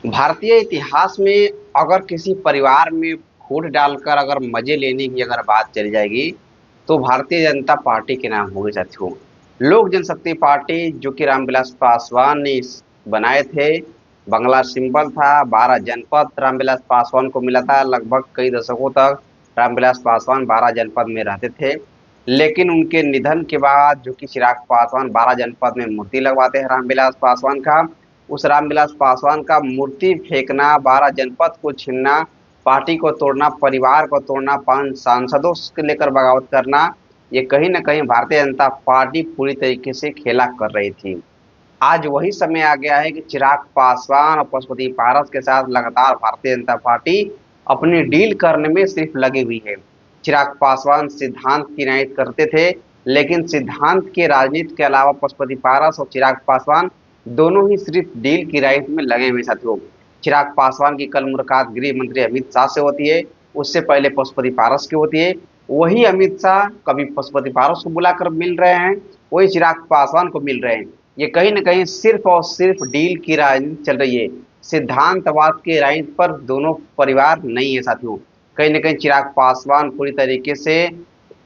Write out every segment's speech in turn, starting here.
भारतीय इतिहास में अगर किसी परिवार में फूट डालकर अगर मजे लेने की अगर बात चली जाएगी तो भारतीय जनता पार्टी के नाम होंगे साथियों। लोक जनशक्ति पार्टी जो कि रामविलास पासवान ने बनाए थे, बंगला सिंबल था। 12 जनपद रामविलास पासवान को मिला था। लगभग कई दशकों तक रामविलास पासवान 12 जनपद में रहते थे, लेकिन उनके निधन के बाद जो कि चिराग पासवान 12 जनपद में मूर्ति लगवाते हैं रामविलास पासवान का। उस रामविलास पासवान का मूर्ति फेंकना, 12 जनपद को छीनना, पार्टी को तोड़ना, परिवार को तोड़ना, 5 सांसदों को लेकर बगावत करना, ये कहीं ना कहीं भारतीय जनता पार्टी पूरी तरीके से खेला कर रही थी। आज वही समय आ गया है कि चिराग पासवान और पशुपति पारस के साथ लगातार भारतीय जनता पार्टी अपनी डील करने में सिर्फ लगी हुई है। चिराग पासवान सिद्धांत की राजनीति करते थे, लेकिन सिद्धांत के राजनीति के अलावा पशुपति पारस और चिराग पासवान दोनों ही सिर्फ डील की राजनीति में लगे हुए साथियों। चिराग पासवान की कल मुलाकात गृह मंत्री अमित शाह से होती है, उससे पहले पशुपति पारस की होती है। वही अमित शाह कभी पशुपति पारस को बुलाकर मिल रहे हैं, वही चिराग पासवान को मिल रहे हैं। ये कहीं ना कहीं सिर्फ और सिर्फ डील की राजनीति चल रही है। सिद्धांतवाद के राजनीति पर दोनों परिवार नहीं है साथियों। कहीं ना कहीं चिराग पासवान पूरी तरीके से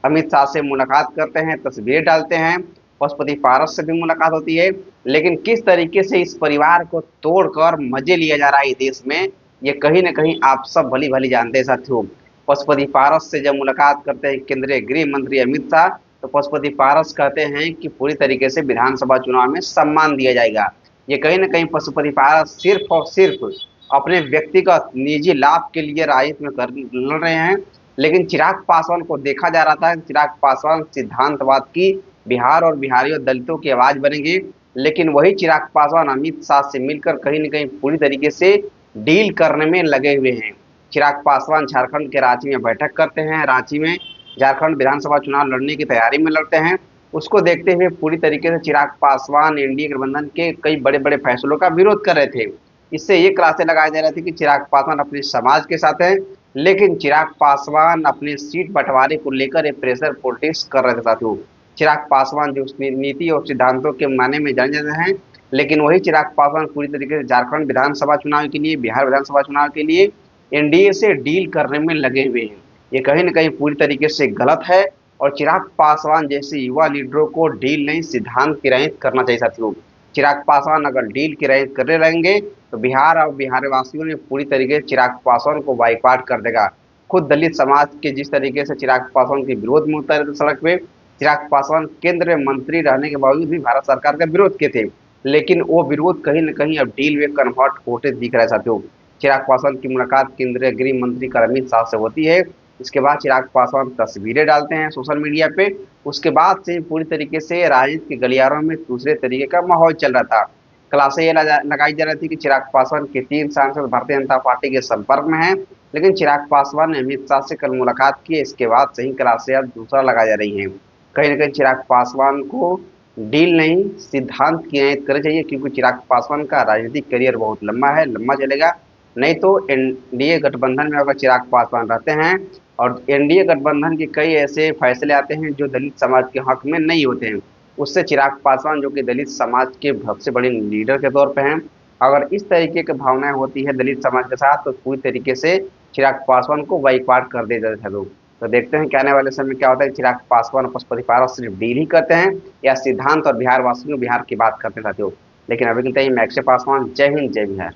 अमित शाह से मुलाकात करते हैं, तस्वीरें डालते हैं, पशुपति पारस से भी मुलाकात होती है, लेकिन किस तरीके से इस परिवार को तोड़कर मजे लिया जा रहा है देश में, ये कहीं ना कहीं आप सब भली भली जानते हैं साथियों। पशुपति पारस से जब मुलाकात करते हैं केंद्रीय गृह मंत्री अमित शाह, तो पशुपति पारस कहते हैं कि पूरी तरीके से विधानसभा चुनाव में सम्मान दिया जाएगा। ये कहीं ना कहीं पशुपति पारस सिर्फ और सिर्फ अपने व्यक्तिगत निजी लाभ के लिए राजनीति में लड़ रहे हैं। लेकिन चिराग पासवान को देखा जा रहा था, चिराग पासवान सिद्धांतवाद की बिहार और बिहारियों दलितों की आवाज बनेंगे, लेकिन वही चिराग पासवान अमित शाह से मिलकर कहीं न कहीं पूरी तरीके से डील करने में लगे हुए हैं। चिराग पासवान झारखंड के रांची में बैठक करते हैं, रांची में झारखंड विधानसभा चुनाव लड़ने की तैयारी में लड़ते हैं। उसको देखते हुए पूरी तरीके से चिराग पासवान एनडीए गठबंधन के कई बड़े बड़े फैसलों का विरोध कर रहे थे। इससे ये क्लासे लगाए जा रहे थे कि चिराग पासवान अपने समाज के साथ हैं, लेकिन चिराग पासवान अपने सीट बंटवारे को लेकर एक प्रेशर पॉलिटिक्स कर रहे थे साथियों। चिराग पासवान जो नीति और सिद्धांतों के माने में जाने जाते हैं, लेकिन वही चिराग पासवान पूरी तरीके से झारखंड विधानसभा चुनाव के लिए, बिहार विधानसभा चुनाव के लिए एनडीए से डील करने में लगे हुए हैं। ये कहीं ना कहीं पूरी तरीके से गलत है और चिराग पासवान जैसे युवा लीडरों को डील नहीं, सिद्धांत की राजनीति करना चाहिए साथियों। चिराग पासवान अगर डील की राजनीति करने रहेंगे तो बिहार और बिहार वासियों ने पूरी तरीके से चिराग पासवान को बाइकआउट कर देगा। खुद दलित समाज के जिस तरीके से चिराग पासवान के विरोध में उतरे थे सड़क पे, चिराग पासवान केंद्रीय मंत्री रहने के बावजूद भी भारत सरकार का विरोध किए थे, लेकिन वो विरोध कहीं न कहीं अब डील में कन्वर्ट होते दिख रहा है साथियों। चिराग पासवान की मुलाकात केंद्रीय गृह मंत्री का अमित शाह से होती है। इसके बाद चिराग पासवान तस्वीरें डालते हैं सोशल मीडिया पे। उसके बाद से पूरी तरीके से राजनीति के गलियारों में दूसरे तरीके का माहौल चल रहा था। क्लासें ये लगाई जा रही थी कि चिराग पासवान के 3 सांसद भारतीय जनता पार्टी के संपर्क में हैं, लेकिन चिराग पासवान ने अमित शाह से कल मुलाकात की। इसके बाद सही क्लासें अब दूसरा लगाई जा रही हैं। कहीं ना कहीं चिराग पासवान को डील नहीं, सिद्धांत की राजनीति करनी चाहिए, क्योंकि चिराग पासवान का राजनीतिक करियर बहुत लंबा है, लंबा चलेगा। नहीं तो एनडीए गठबंधन में अगर चिराग पासवान रहते हैं और एनडीए गठबंधन के कई ऐसे फैसले आते हैं जो दलित समाज के हक में नहीं होते हैं, उससे चिराग पासवान जो कि दलित समाज के सबसे बड़े लीडर के तौर पर हैं, अगर इस तरीके की भावनाएं होती है दलित समाज के साथ, तो पूरी तरीके से चिराग पासवान को बाइकआउट कर दिया जाता है लोग। तो देखते हैं कि आने वाले समय में क्या होता है। चिराग पासवान और पशुपति पारस सिर्फ डील ही करते हैं या सिद्धांत और बिहार वासियों बिहार की बात करते हैं साथियों। लेकिन अभी के लिए मैं अक्षय पासवान, जय हिंद जय बिहार।